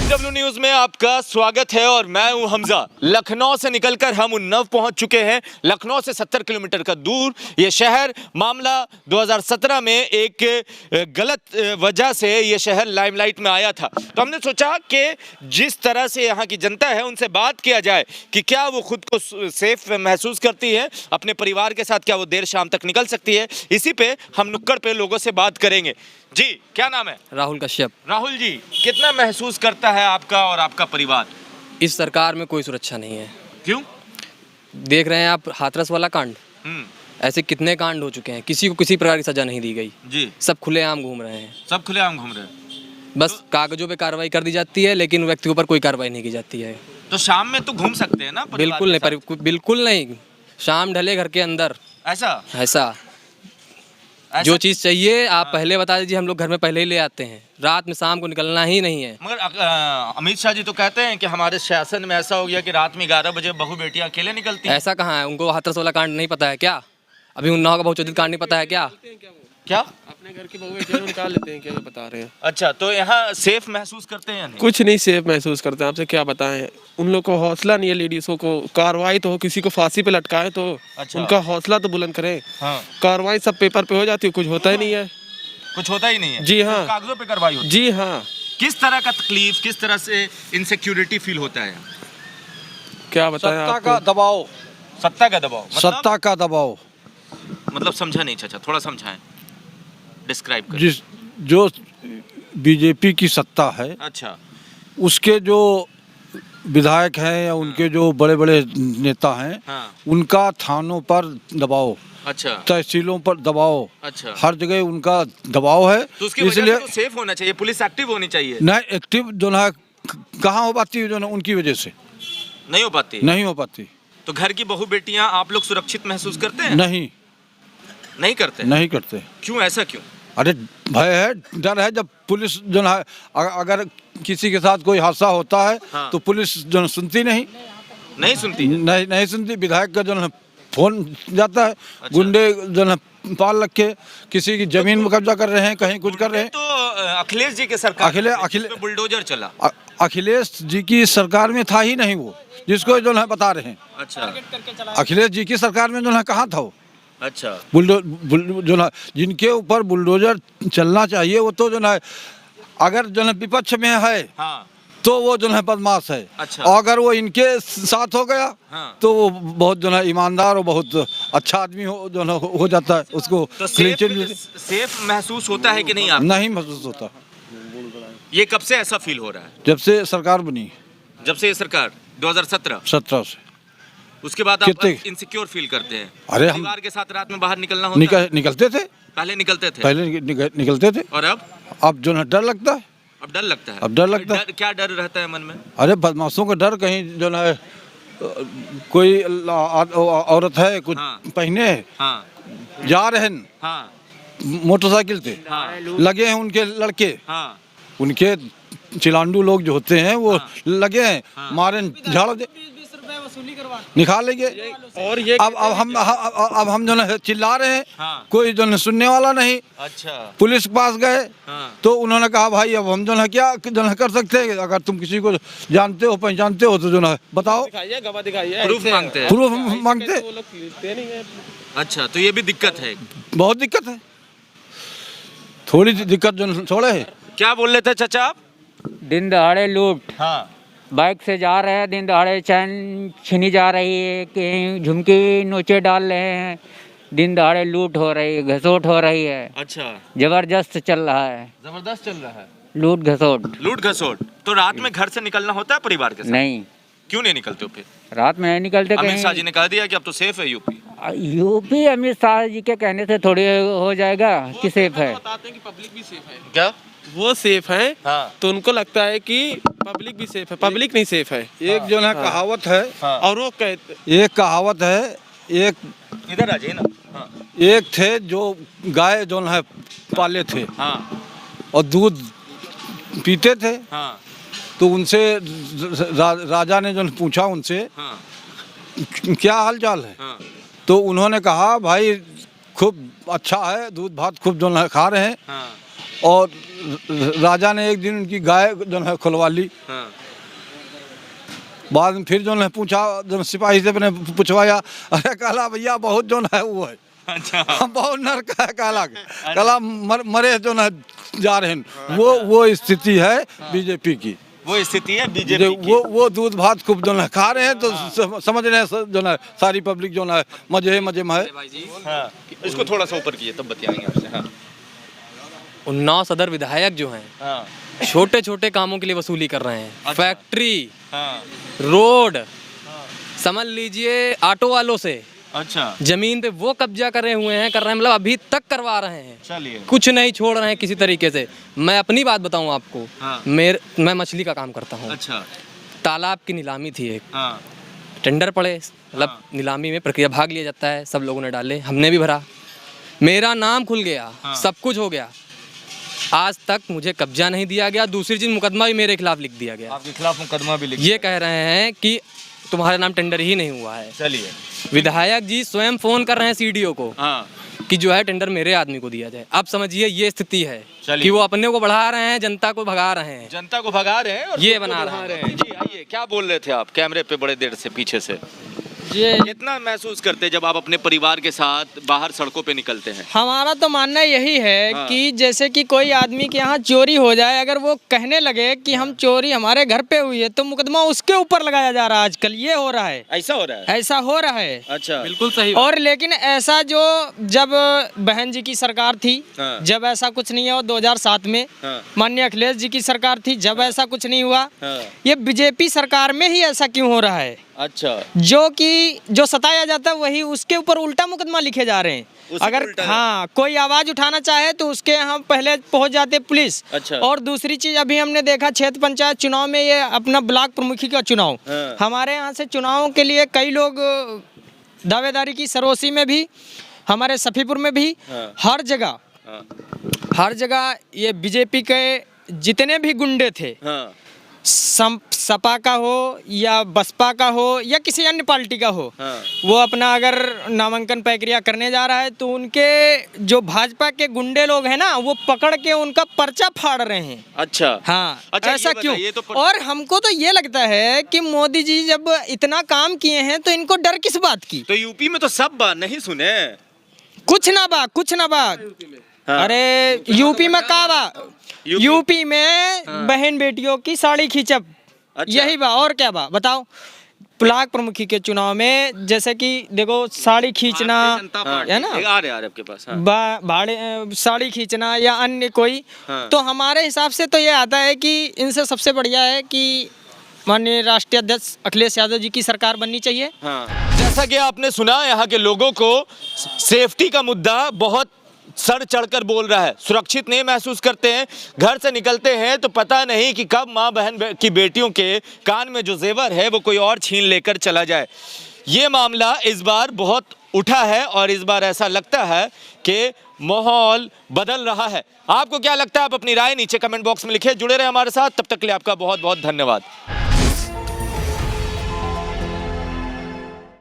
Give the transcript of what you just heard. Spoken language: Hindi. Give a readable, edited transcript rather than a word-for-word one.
DW न्यूज में आपका स्वागत है और मैं हूं हमजा। लखनऊ से निकलकर हम उन्नाव पहुंच चुके हैं। लखनऊ से 70 किलोमीटर का दूर ये शहर, मामला 2017 में एक गलत वजह से ये शहर लाइमलाइट में आया था। तो हमने सोचा कि जिस तरह से यहाँ की जनता है उनसे बात किया जाए कि क्या वो खुद को सेफ महसूस करती है, अपने परिवार के साथ क्या वो देर शाम तक निकल सकती है। इसी पे हम नुक्कड़ पे लोगों से बात करेंगे। जी, क्या नाम है? राहुल कश्यप। राहुल जी, कितना महसूस करता है आपका और आपका परिवार? इस सरकार में कोई सुरक्षा नहीं है। क्यों? देख रहे हैं आप हाथरस वाला कांड, ऐसे कितने कांड हो चुके हैं, किसी को किसी प्रकार की सजा नहीं दी गई जी। सब खुलेआम घूम रहे हैं। सब खुलेआम घूम रहे हैं। बस कागजों पे कार्रवाई कर दी जाती है, लेकिन व्यक्ति के ऊपर कोई कार्रवाई नहीं की जाती है। तो शाम में तो घूम सकते हैं ना? बिल्कुल नहीं, बिल्कुल नहीं। शाम ढले घर के अंदर। ऐसा जो चीज़ चाहिए आप पहले बता दीजिए, हम लोग घर में पहले ही ले आते हैं। रात में शाम को निकलना ही नहीं है। मगर अमित शाह जी तो कहते हैं कि हमारे शासन में ऐसा हो गया कि रात में 11 बजे बहू बेटियां अकेले निकलती हैं। ऐसा कहाँ है? उनको हाथरस वाला कांड नहीं पता है क्या? अभी उन्नाव का बहुचर्चित कांड नहीं पता है क्या? क्या अपने घर की बहू बेटियां निकाल लेते हैं क्या? ये बता रहे हैं। अच्छा, तो यहाँ सेफ महसूस करते हैं? नहीं, कुछ नहीं सेफ महसूस करते हैं। आपसे क्या बताएं, उन लोग को हौसला नहीं है। लेडीजों को कार्रवाई तो हो, किसी को फांसी पे लटकाए तो उनका हौसला तो बुलंद करें। हाँ। कार्रवाई सब पेपर पे हो जाती है, कुछ होता ही नहीं है। कुछ होता ही नहीं है। जी हाँ, कागजों पे कार्रवाई होती है। जी हाँ। किस तरह का तकलीफ, किस तरह से इनसिक्योरिटी फील होता है? क्या बताएं सत्ता आपको? का दबाव, सत्ता का दबाव सत्ता का दबाव। मतलब समझा नहीं चाचा, थोड़ा समझाएं, डिस्क्राइब करें। जिस जो बीजेपी की सत्ता है, अच्छा, उसके जो विधायक हैं या उनके जो बड़े बड़े नेता हैं, हाँ। उनका थानों पर दबाव, अच्छा, तहसीलों पर दबाव, अच्छा। हर जगह उनका दबाव है। तो उसकी वजह से तो सेफ होना चाहिए, पुलिस एक्टिव होनी चाहिए। नहीं एक्टिव जो है कहाँ हो पाती है, जो है उनकी वजह से नहीं हो पाती। नहीं हो पाती। तो घर की बहू बेटियां आप लोग सुरक्षित महसूस करते हैं? नहीं करते। नहीं करते। क्यों? ऐसा क्यों? अरे भय है, डर है। जब पुलिस जो है अगर किसी के साथ कोई हादसा होता है, हाँ। तो पुलिस जो है सुनती नहीं सुनती। नहीं सुनती। विधायक का जो है फोन जाता है। अच्छा। गुंडे जो है पाल रखे, किसी की जमीन में कब्जा कर रहे हैं, कहीं कुछ कर रहे हैं। तो अखिलेश जी के सरकार अखिलेश बुलडोजर चला। अखिलेश जी की सरकार में था ही नहीं वो, जिसको जो है बता रहे हैं। अच्छा, अखिलेश जी की सरकार में जो है कहाँ था वो? अच्छा। जो है जिनके ऊपर बुलडोजर चलना चाहिए, वो तो जो है अगर जो है विपक्ष में है, हाँ। तो वो जो है बदमाश है। अच्छा। और अगर वो इनके साथ हो गया, हाँ। तो वो बहुत जो है ईमानदार और बहुत अच्छा आदमी जो है हो जाता है। उसको तो सेफ महसूस होता है कि नहीं? आप नहीं महसूस होता। ये कब से ऐसा फील हो रहा है? जब से सरकार बनी, जब से ये सरकार 2017 से। उसके बाद आप इनसिक्योर फील करते हैं? अरे हम परिवार के साथ रात में बाहर निकलना होता है? निकलते थे। पहले निकलते थे। निकलते थे। और अब जो है डर लगता है। अब डर लगता है। अब डर लगता है। क्या डर रहता है मन में? अरे बदमाशों का डर, कहीं जो है कोई औरत है कुछ पहने, हाँ। जा रहे हैं, हाँ। मोटरसाइकिल से लगे हैं उनके लड़के, उनके चिलांडू लोग जो होते हैं वो लगे हैं, मारे झाड़ दे, निकाल लेंगे। और ये अब हम जो है चिल्ला रहे हैं, कोई जो है सुनने वाला नहीं। अच्छा। पुलिस के पास गए, तो उन्होंने कहा भाई अब हम जो है क्या जो है कर सकते हैं? अगर तुम किसी को जानते हो, पहचानते हो, तो जो है बताओ, गवाह दिखाइए। प्रूफ मांगते हैं। प्रूफ मांगते। अच्छा, तो ये भी दिक्कत है? बहुत दिक्कत है। थोड़ी सी दिक्कत जो थोड़े है। क्या बोल रहे थे चाचा आप? दिन दहाड़े लूट, हाँ। बाइक से जा रहे हैं, दिन दहाड़े चैन छीनी जा रही है, कहीं झुमकी नोचे डाल रहे हैं, दिन दहाड़े लूट हो रही है, घसोट हो रही है। अच्छा, जबरदस्त चल रहा है, जबरदस्त चल रहा है लूट घसोट। लूट घसोट। तो रात में घर से निकलना होता है परिवार के साथ? नहीं, क्यों नहीं निकलते हो फिर? रात में नहीं निकलते। अमित शाह जी ने कह दिया कि अब तो सेफ है यूपी। यूपी अमित शाह जी के कहने से थोड़ी हो जाएगा कि सेफ है। बताते हैं कि पब्लिक भी सेफ है। क्या? वो सेफ है, हाँ। तो उनको लगता है कि पब्लिक भी सेफ है। पब्लिक नहीं सेफ है। एक जो है कहावत है, और वो कहते, एक कहावत है, एक इधर आ जाइए ना। हाँ। एक थे जो गाय जो है पाले थे, हाँ। और दूध पीते थे। हाँ। तो उनसे राजा ने जो पूछा उनसे, हाँ। क्या हाल चाल है? हाँ। तो उन्होंने कहा भाई खूब अच्छा है, दूध भात खूब जो है खा रहे हैं, हाँ। और राजा ने एक दिन उनकी गाय जो है खुलवा ली। बाद में फिर जो है पूछा, जो सिपाही से अपने पूछवाया, अरे कहला भैया बहुत जो है वो है, अच्छा बहुत नरक है, कहला मरे जो है जा रहे हैं। वो स्थिति है बीजेपी की, वो स्थिति है बीजेपी की। वो दूध भात खूब जो है खा रहे हैं, तो समझ रहे हैं जो है सारी पब्लिक जो है मजे में है। हाँ, इसको थोड़ा सा ऊपर किए तब बताएंगे आपसे। हाँ उन्नाव सदर विधायक जो हैं हाँ छोटे छोटे कामों के लिए वसूली कर रहे हैं। अच्छा। फैक्ट्री, हाँ रोड, समझ लीजिए ऑटो वालों से अच्छा जमीन पे वो कब्जा कर रहे हैं, मतलब अभी तक करवा रहे हैं। चलिए कुछ नहीं छोड़ रहे हैं किसी तरीके से। मैं अपनी बात बताऊं आपको, हाँ। मैं मछली का काम करता हूं। अच्छा तालाब की नीलामी थी एक, हाँ टेंडर पड़े, मतलब नीलामी में प्रक्रिया भाग लिया जाता है, सब लोगों ने डाले, हमने भी भरा, मेरा नाम खुल गया, सब कुछ हो गया। आज तक मुझे कब्जा नहीं दिया गया। दूसरी चीज, मुकदमा भी मेरे खिलाफ लिख दिया गया। आपके खिलाफ मुकदमा भी लिख, ये कह रहे हैं कि तुम्हारे नाम टेंडर ही नहीं हुआ है। चलिए विधायक जी स्वयं फोन कर रहे हैं सीडीओ को हाँ कि जो है टेंडर मेरे आदमी को दिया जाए। अब समझिए ये स्थिति है चलिए। कि वो अपने को बढ़ा रहे हैं, जनता को भगा रहे हैं, जनता को भगा रहे हैं और ये खुद को बना बढ़ा रहे हैं। जी आइए, क्या बोल रहे थे आप कैमरे पे बड़े देर से पीछे से? ये कितना महसूस करते हैं जब आप अपने परिवार के साथ बाहर सड़कों पे निकलते हैं? हमारा तो मानना यही है हाँ। कि जैसे कि कोई आदमी के यहाँ चोरी हो जाए, अगर वो कहने लगे कि हम चोरी हमारे घर पे हुई है, तो मुकदमा उसके ऊपर लगाया जा रहा है। आजकल ये हो रहा है, ऐसा हो रहा है? ऐसा हो रहा है। अच्छा बिल्कुल सही। और लेकिन ऐसा जो जब बहन जी की सरकार थी, हाँ। जब ऐसा कुछ नहीं हुआ, 2007 में हाँ। माननीय अखिलेश जी की सरकार थी, जब ऐसा कुछ नहीं हुआ। हाँ। ये बीजेपी सरकार में ही ऐसा क्यों हो रहा है? अच्छा जो सताया जाता है वही उसके ऊपर उल्टा मुकदमा लिखे जा रहे हैं। उसी अगर उल्टा है। हाँ कोई आवाज उठाना चाहे तो उसके यहाँ पहले पहुंच जाते पुलिस। अच्छा। और दूसरी चीज, अभी हमने देखा क्षेत्र पंचायत चुनाव में, ये अपना ब्लॉक प्रमुखी का चुनाव, हाँ। हमारे यहाँ से चुनावों के लिए कई लोग दावेदारी की, सरोसी में भी, हमारे सफीपुर में भी, हाँ। हर जगह ये बीजेपी के जितने भी गुंडे थे, हाँ सपा का हो या बसपा का हो या किसी अन्य पार्टी का हो, हाँ। वो अपना अगर नामांकन प्रक्रिया करने जा रहा है तो उनके जो भाजपा के गुंडे लोग हैं ना, वो पकड़ के उनका पर्चा फाड़ रहे हैं। अच्छा हाँ अच्छा, ऐसा ये क्यों? बताइए तो और हमको तो ये लगता है कि मोदी जी जब इतना काम किए हैं तो इनको डर किस बात की? तो यूपी में तो सब बात नहीं सुने। कुछ ना बा। हाँ। अरे यूपी में का बा? यूपी में बहन बेटियों की साड़ी खींचब, अच्छा। यही बा, और क्या बा बताओ? ब्लॉक प्रमुखी के चुनाव में जैसे कि देखो साड़ी खींचना है ना, आ रहे आपके पास। हाँ। भाड़े साड़ी खींचना या अन्य कोई, हाँ। तो हमारे हिसाब से तो ये आता है कि इनसे सबसे बढ़िया है कि माननीय राष्ट्रीय अध्यक्ष अखिलेश यादव जी की सरकार बननी चाहिए। हाँ। जैसा कि आपने सुना, यहाँ के लोगों को सेफ्टी का मुद्दा बहुत सर चढ़कर बोल रहा है। सुरक्षित नहीं महसूस करते हैं, घर से निकलते हैं तो पता नहीं कि कब माँ बहन की बेटियों के कान में जो जेवर है वो कोई और छीन लेकर चला जाए। ये मामला इस बार बहुत उठा है और इस बार ऐसा लगता है कि माहौल बदल रहा है। आपको क्या लगता है? आप अपनी राय नीचे कमेंट बॉक्स में लिखिए। जुड़े रहे हमारे साथ, तब तक के लिए आपका बहुत बहुत धन्यवाद।